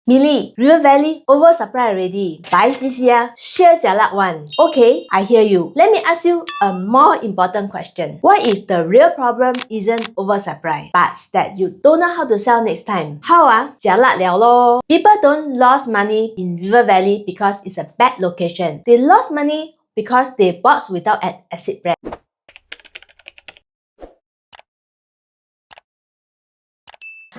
Millie, River Valley oversupply already. Buy CCR, share jialat one. Okay, I hear you. Let me ask you a more important question. What if the real problem isn't oversupply, but that you don't know how to sell next time? How jialat liao lo. People don't lose money in River Valley because it's a bad location. They lost money because they bought without an exit plan.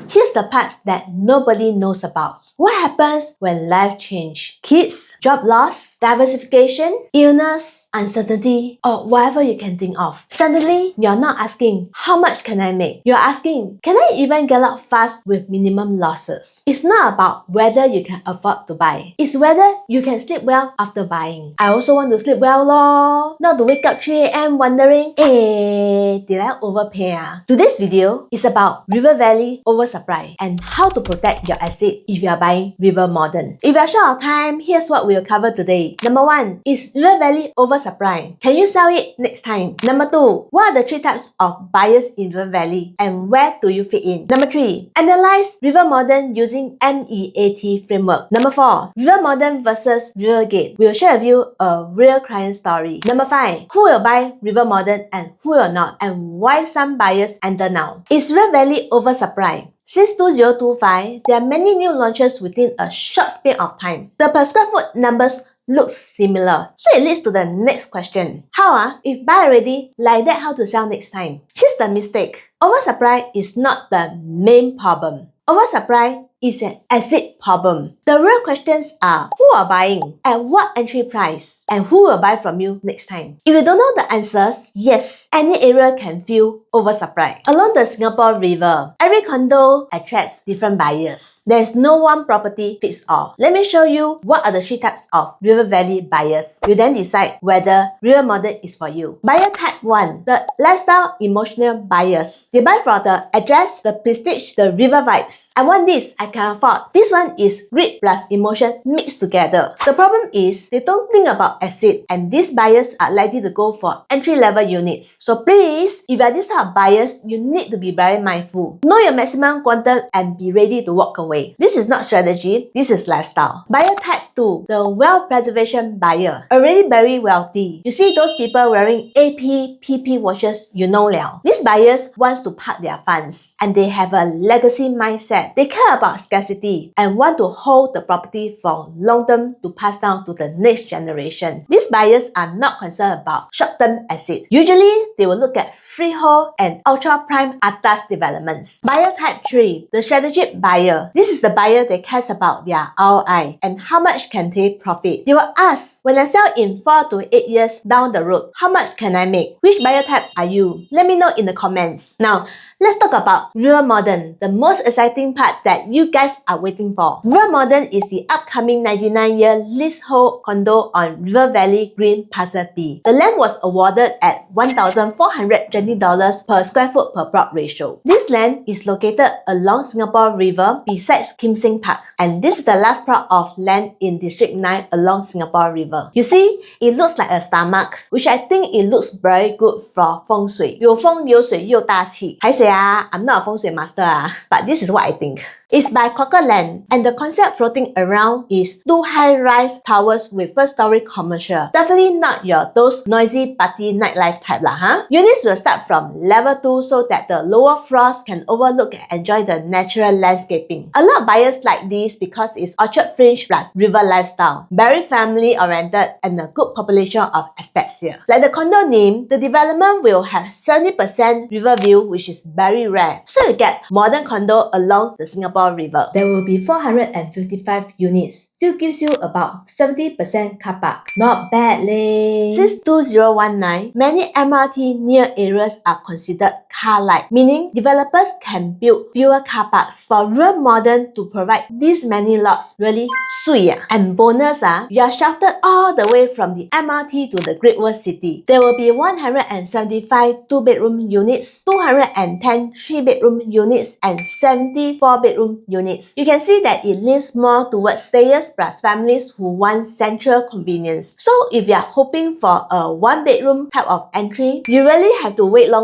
Here's the parts that nobody knows about. What happens when life change? Kids, job loss, diversification, illness, uncertainty, or whatever you can think of. Suddenly, you're not asking, how much can I make? You're asking, can I even get out fast with minimum losses? It's not about whether you can afford to buy. It's whether you can sleep well after buying. I also want to sleep well lor. Not to wake up 3 a.m. wondering, did I overpay? Today's video is about River Valley oversupply and how to protect your asset if you are buying River Modern. If you are short of time, here's what we'll cover today. Number 1, is River Valley oversupply? Can you sell it next time? Number 2, what are the 3 types of buyers in River Valley and where do you fit in? Number 3, analyze River Modern using MEAT framework. Number 4, River Modern versus Rivergate. We'll share with you a real client story. Number 5, who will buy River Modern and who will not, and why some buyers enter now. Is River Valley oversupply? Since 2025, there are many new launches within a short span of time. The per square foot numbers looks similar. So it leads to the next question. How if buy already, like that how to sell next time? Here's the mistake. Oversupply is not the main problem. Oversupply is an asset problem. The real questions are who are buying, at what entry price, and who will buy from you next time. If you don't know the answers, yes, any area can feel oversupply. Along the Singapore River, every condo attracts different buyers. There's no one property fits all. Let me show you what are the 3 types of River Valley buyers. You then decide whether River Modern is for you. Buyer type 1, the lifestyle emotional buyers. They buy for the address, the prestige, the river vibes. I want this, I can afford. This one is greed plus emotion mixed together. The problem is they don't think about exit, and these buyers are likely to go for entry-level units. So please, if you are this type of buyers, you need to be very mindful. Know your maximum quantum and be ready to walk away. This is not strategy, this is lifestyle. Buyer type 2, the wealth preservation buyer. Already very wealthy. You see those people wearing AP, PP watches, you know liao. These buyers want to park their funds and they have a legacy mindset. They care about scarcity and want to hold the property for long term to pass down to the next generation. These buyers are not concerned about short-term assets. Usually, they will look at freehold and ultra-prime atas developments. Buyer type 3, the strategic buyer. This is the buyer that cares about their ROI and how much can they profit. They will ask, when I sell in 4 to 8 years down the road, how much can I make? Which buyer type are you? Let me know in the comments. Now, let's talk about River Modern, the most exciting part that you guys are waiting for. River Modern is the upcoming 99-year leasehold condo on River Valley Green Parcel B. The land was awarded at $1,420 per square foot per plot ratio. This land is located along Singapore River besides Kim Seng Park, and this is the last plot of land in District 9 along Singapore River. You see, it looks like a stomach, which I think it looks very good for feng shui. 有风有水又大气. I say I'm not a feng shui master but this is what I think. It's by Cocker Land, and the concept floating around is 2 high-rise towers with first-story commercial. Definitely not your those noisy party nightlife type Units will start from level 2 so that the lower floors can overlook and enjoy the natural landscaping. A lot of buyers like this because it's orchard fringe plus river lifestyle. Very family-oriented and a good population of expats here. Like the condo name, the development will have 70% river view, which is very rare. So you get modern condo along the Singapore River. There will be 455 units. Still gives you about 70% car park. Not bad leh. Since 2019, many MRT near areas are considered car-like, meaning developers can build fewer car parks. For River Modern to provide this many lots, really sweet. And bonus, you are shafted all the way from the MRT to the Great World City. There will be 175 2-bedroom units, 210 3-bedroom units, and 70 4-bedroom one-bedroom units. You can see that it leans more towards stayers plus families who want central convenience. So if you are hoping for a one-bedroom type of entry, you really have to wait long.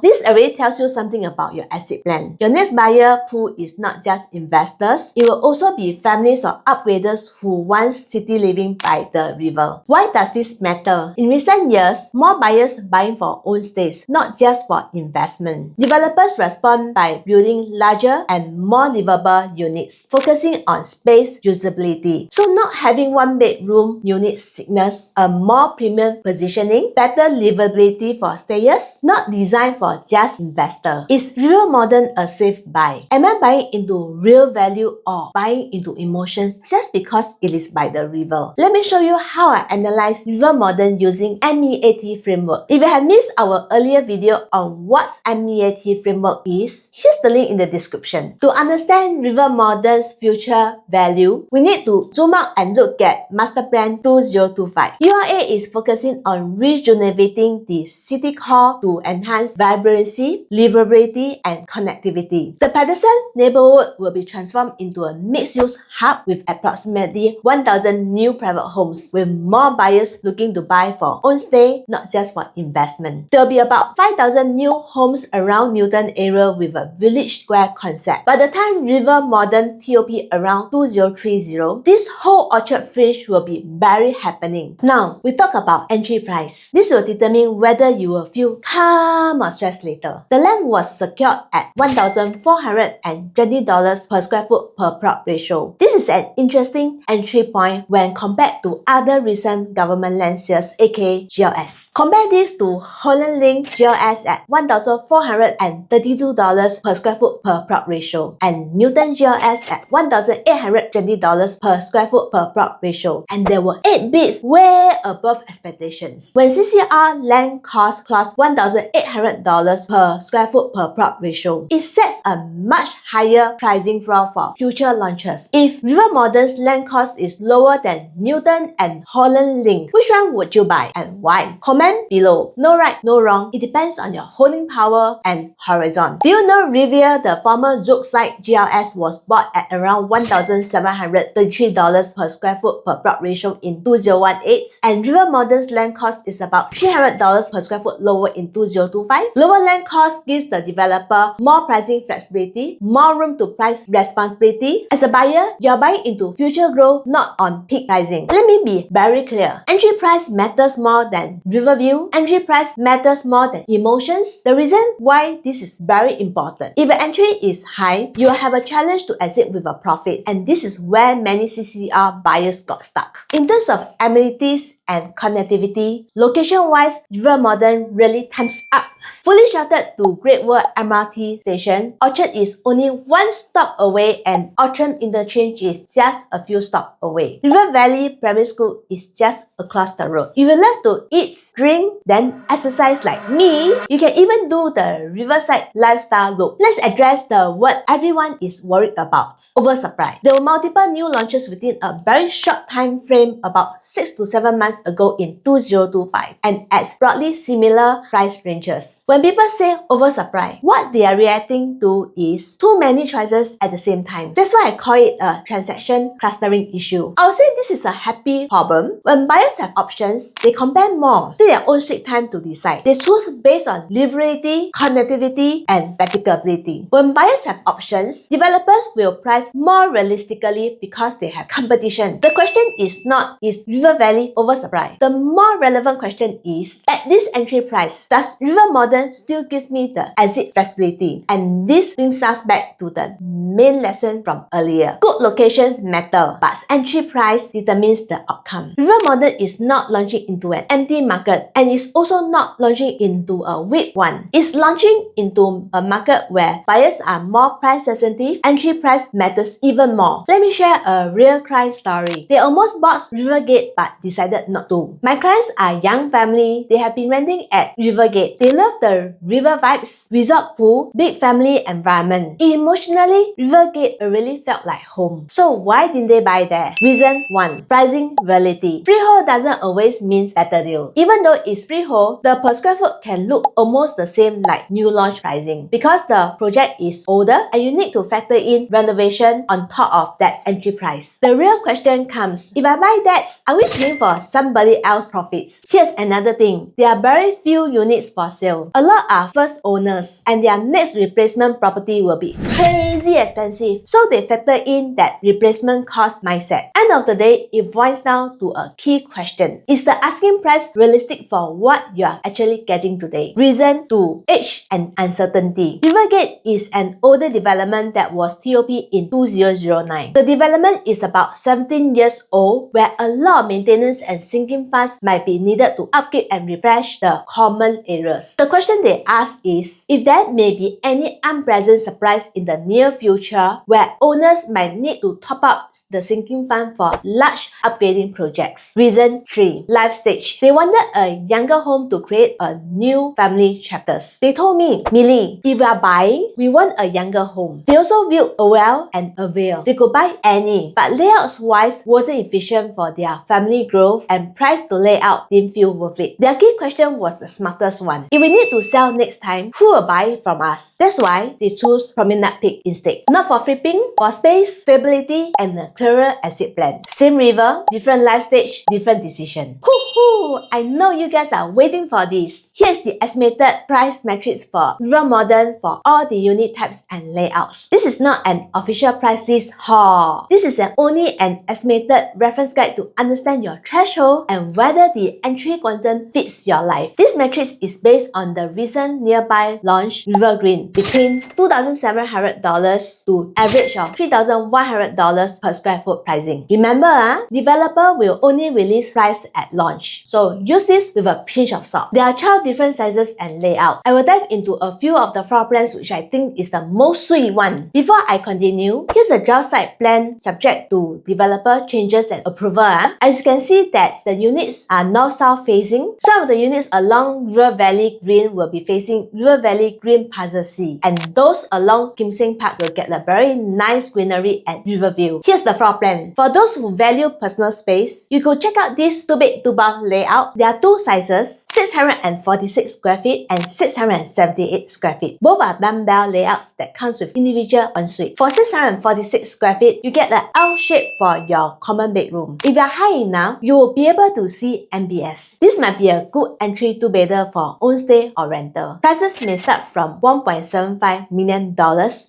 This already tells you something about your estate plan. Your next buyer pool is not just investors, it will also be families or upgraders who want city living by the river. Why does this matter? In recent years, more buyers buying for own stays, not just for investment. Developers respond by building larger and more livable units, focusing on space usability. So not having one-bedroom unit signals a more premium positioning, better livability for stayers, not designed for just investor. Is River Modern a safe buy? Am I buying into real value or buying into emotions just because it is by the river? Let me show you how I analyze River Modern using MEAT framework. If you have missed our earlier video on what MEAT framework is, here's the link in the description. To understand River Modern's future value, we need to zoom out and look at Master Plan 2025. URA is focusing on rejuvenating the city core to enhance vibrancy, livability, and connectivity. The Patterson neighborhood will be transformed into a mixed-use hub with approximately 1,000 new private homes, with more buyers looking to buy for own stay, not just for investment. There will be about 5,000 new homes around Newton area with a village square concept. By the time River Modern TOP around 2030, this whole Orchard Fringe will be barely happening. Now, we talk about entry price. This will determine whether you will feel calm or stressed later. The land was secured at $1,420 per square foot per plot ratio. This is an interesting entry point when compared to other recent government land sales, aka GLS. Compare this to Holland Link GLS at $1,432 per square foot per plot ratio and Newton GLS at $1,820 per square foot per plot ratio, and there were 8 bids way above expectations. When CCR land cost plus $1,800 per square foot per plot ratio, it sets a much higher pricing floor for future launches. If River Modern's land cost is lower than Newton and Holland Link, which one would you buy and why? Comment below. No right, no wrong. It depends on your holding power and horizon. Do you know Riviera, the former Zouk site GLS, was bought at around $1,733 per square foot per plot ratio in 2018, and River Modern's land cost is about $300 per square foot lower in 2025. Lower land cost gives the developer more pricing flexibility, more room to price responsibility. As a buyer, you're buying into future growth, not on peak pricing. Let me be very clear. Entry price matters more than riverview. Entry price matters more than emotions. The reason why this is very important. If your entry is high, you will have a challenge to exit with a profit, and this is where many CCR buyers got stuck. In terms of amenities and connectivity, location-wise, River Modern really thumbs up. Fully sheltered to Great World MRT station, Orchard is only one stop away and Outram Interchange is just a few stops away. River Valley Primary School is just across the road. If you love to eat, drink, then exercise like me, you can even do the Riverside lifestyle look. Let's address the word everyone is worried about: oversupply. There were multiple new launches within a very short time frame about 6 to 7 months ago in 2025 and at broadly similar price ranges. When people say oversupply, what they are reacting to is too many choices at the same time. That's why I call it a transaction clustering issue. I would say this is a happy problem. When buyers have options, they compare more, take their own sweet time to decide. They choose based on livability, connectivity, and practicability. When buyers have options, developers will price more realistically because they have competition. The question is not, is River Valley oversupply? The more relevant question is, at this entry price, does River Modern still gives me the exit flexibility? And this brings us back to the main lesson from earlier. Good locations matter, but entry price determines the outcome. River Modern is not launching into an empty market and is also not launching into a weak one. It's launching into a market where buyers are more price sensitive. Entry price matters even more. Let me share a real client story. They almost bought Rivergate but decided not to. My clients are young family. They have been renting at Rivergate. They love the river vibes, resort pool, big family environment. Emotionally, Rivergate really felt like home. So why didn't they buy there? Reason 1. Pricing reality. Freehold doesn't always mean better deal. Even though it's freehold, the per square foot can look almost the same like new launch pricing because the project is older and you need need to factor in renovation on top of that entry price. The real question comes, if I buy that, are we paying for somebody else's profits? Here's another thing, there are very few units for sale. A lot are first owners and their next replacement property will be crazy expensive, so they factor in that replacement cost mindset. End of the day, it boils down to a key question. Is the asking price realistic for what you are actually getting today? Reason 2. Age and uncertainty. Rivergate is an older development that was TOP in 2009. The development is about 17 years old, where a lot of maintenance and sinking funds might be needed to upkeep and refresh the common areas. The question they ask is, if there may be any unpleasant surprise in the near future where owners might need to top up the sinking fund for large upgrading projects. Reason 3. Life stage. They wanted a younger home to create a new family chapters. They told me, Millie, if we are buying, we want a younger home. They also viewed a well and a vale. They could buy any, but layouts wise wasn't efficient for their family growth and price to layout didn't feel worth it. Their key question was the smartest one. If we need to sell next time, who will buy it from us? That's why they choose Promenade Peak instead. Not for flipping, for space, stability, and a clearer exit plan. Same river, different life stage, different decision. Hoo-hoo! I know you guys are waiting for this. Here's the estimated price matrix for River Modern for all the unit types and layouts. This is not an official price list haul. This is only an estimated reference guide to understand your threshold and whether the entry quantum fits your life. This matrix is based on the recent nearby launch River Green between $2,700 to average of $3,100 per square foot pricing. Remember, developer will only release price at launch, so use this with a pinch of salt. There are 12 different sizes and layout. I will dive into a few of the floor plans which I think is the most sweet one. Before I continue, here's a draft site plan subject to developer changes and approval. As you can see that the units are north-south facing. Some of the units along River Valley Green will be facing River Valley Green Puzzle C, and those along Kim Seng Park will get a very nice greenery and river view. Here's the floor plan. For those who value personal space, you could check out this 2-bed 2-bath layout. There are two sizes, 646 square feet and 678 square feet. Both are dumbbell layouts that comes with individual ensuite. For 646 square feet, you get the L shape for your common bedroom. If you're high enough, you will be able to see MBS. This might be a good entry two-bedder for own stay or rental. Prices may start from $1.75 million,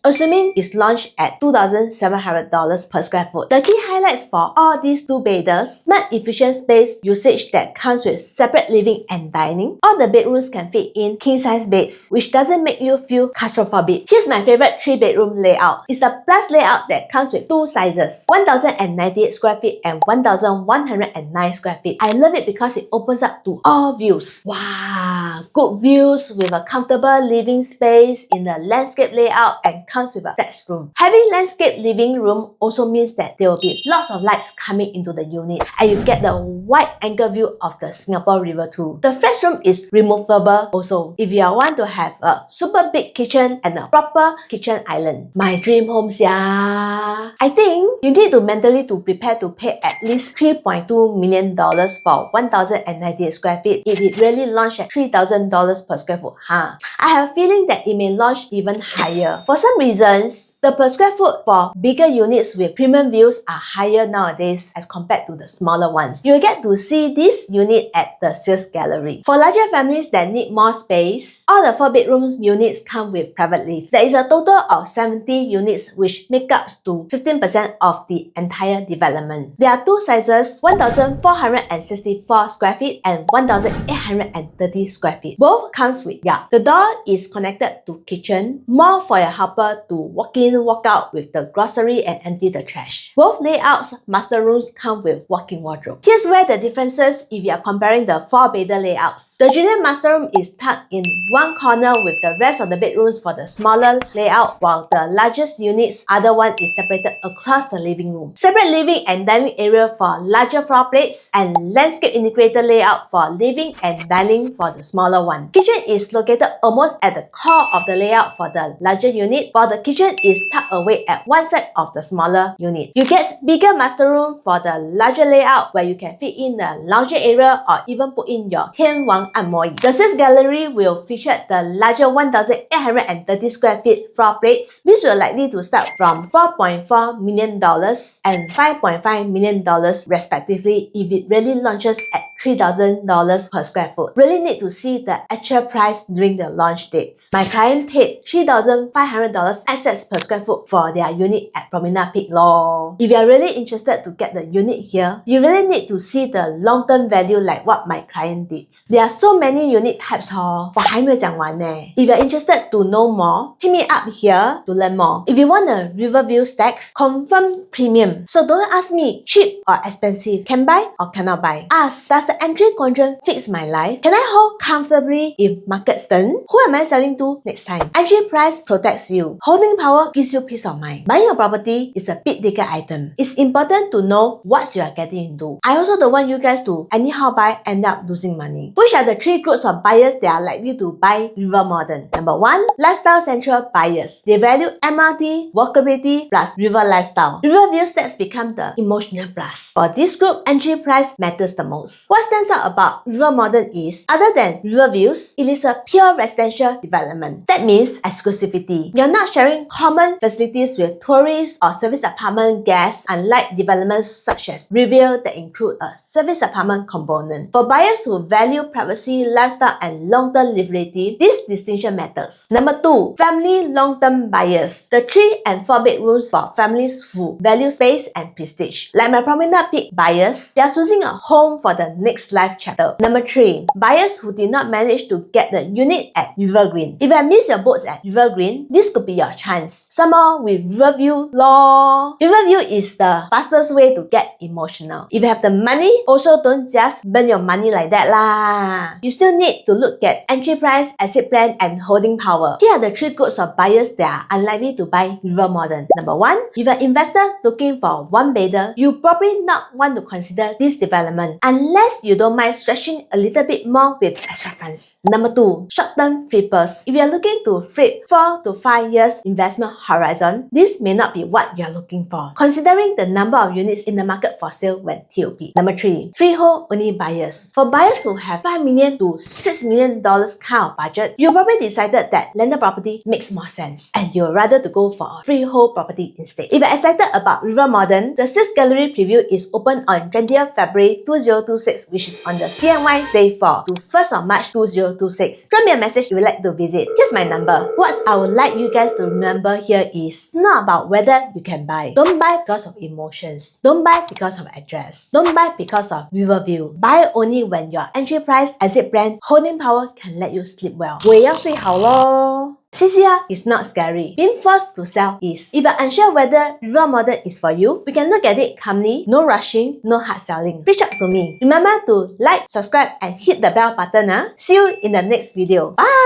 assuming it's launched at $2,700 per square foot. The key highlights for all these two-bedders: smart efficient space usage that comes with separate living and dining. All the bedrooms can fit in king-size beds, which doesn't make you feel claustrophobic. Here's my favorite 3-bedroom layout. It's a plus layout that comes with two sizes, 1,098 square feet and 1,109 square feet. I love it because it opens up to all views. Wow, good views with a comfortable living space in the landscape layout and comes with a flex room. Having landscape living room also means that there will be lots of lights coming into the unit and you get the wide angle view of the Singapore River too. The flex room is removable also if you want to have a super big kitchen and a proper kitchen island. My dream home, yeah. I think you need to mentally to prepare to pay at least $3.2 million for 1,098 square feet if it really launched at $3,000 per square foot. I have a feeling that it may launch even higher. For some reasons, the per square foot for bigger units with premium views are higher nowadays as compared to the smaller ones. You will get to see this unit at the sales gallery. For larger families that need more space, all the 4-bedroom units come with private lift. There is a total of 70 units which make up to 15% of the entire development. There are two sizes, 1,464 square feet and 1,830 square feet. Both comes with yard. The door is connected to kitchen, more for your helper to walk in, walk out with the grocery and empty the trash. Both layouts, master rooms come with walk-in wardrobe. Here's where the differences if you are comparing the 4-bedder layouts. The junior master room is tucked in one corner with the rest of the bedrooms for the smaller layout, while the largest unit's other one is separated across the living room. Separate living and dining area for larger floor plates and landscape integrated layout for living and dining for the smaller one. Kitchen is located almost at the core of the layout for the larger unit, while the kitchen is tucked away at one side of the smaller unit. You get bigger master room for the larger layout where you can fit in the lounge function area or even put in your 天王按摩椅. The sales gallery will feature the larger 1,830 square feet floor plates. This will likely to start from $4.4 million and $5.5 million respectively if it really launches at $3,000 per square foot. Really need to see the actual price during the launch dates. My client paid $3,500 assets per square foot for their unit at Promenade Peak lor. If you are really interested to get the unit here, you really need to see the long-term value like what my client did. There are so many unit types 我还没有讲完呢. If you are interested to know more, hit me up here to learn more. If you want a Riverview stack, confirm premium. So don't ask me cheap or expensive, can buy or cannot buy. Ask, does the entry quadrant fix my life? Can I hold comfortably if markets turn? Who am I selling to next time? Entry price protects you. Holding power gives you peace of mind. Buying a property is a big ticket item. It's important to know what you are getting into. I also don't want you guys to anyhow buy end up losing money. Which are the three groups of buyers that are likely to buy River Modern? Number 1, lifestyle central buyers. They value MRT, walkability plus river lifestyle. Riverview stats become the emotional plus. For this group, entry price matters the most. What stands out about River Modern is, other than Riverviews, it is a pure residential development. That means exclusivity. You're not sharing common facilities with tourists or service apartment guests, unlike developments such as Riverview that include a service apartment component. For buyers who value privacy, lifestyle, and long-term livability, this distinction matters. Number 2, family long-term buyers. The 3 and 4 bedrooms for families who value space and prestige. Like my Promenade Peak buyers, they are choosing a home for the next life chapter. Number 3, buyers who did not manage to get the unit at Rivergreen. If I miss your boats at Rivergreen, this could be your chance. Some more with Riverview lor. Riverview is the fastest way to get emotional. If you have the money, also don't just burn your money like that lah. You still need to look at entry price, exit plan, and holding power. Here are the 3 groups of buyers that are unlikely to buy River Modern. Number 1, if you're an investor looking for one bedder, you probably not want to consider this development unless you don't mind stretching a little bit more with extra funds. Number 2, short-term flippers. If you're looking to flip 4 to 5 years investment horizon, this may not be what you're looking for, considering the number of units in the market for sale when TOP. Number 3, freehold only buyers. For buyers who have $5 million to $6 million kind of budget, you probably decided that landed property makes more sense and you'd rather to go for a freehold property instead. If you're excited about River Modern, the sales gallery preview is open on 20th February 2026, which is on the CNY Day 4 to 1st of March 2026. Drop me a message if you'd like to visit. Here's my number. What I would like you guys to remember here is not about whether you can buy. Don't buy because of emotions. Don't buy because of address. Don't buy because of Riverview. Buy only when your entry price, exit plan, holding power can let you sleep well. 我也要睡好咯。CCR is not scary. Being forced to sell is. If you're unsure whether River Modern is for you, we can look at it calmly, no rushing, no hard selling. Reach out to me. Remember to like, subscribe, and hit the bell button. See you in the next video. Bye!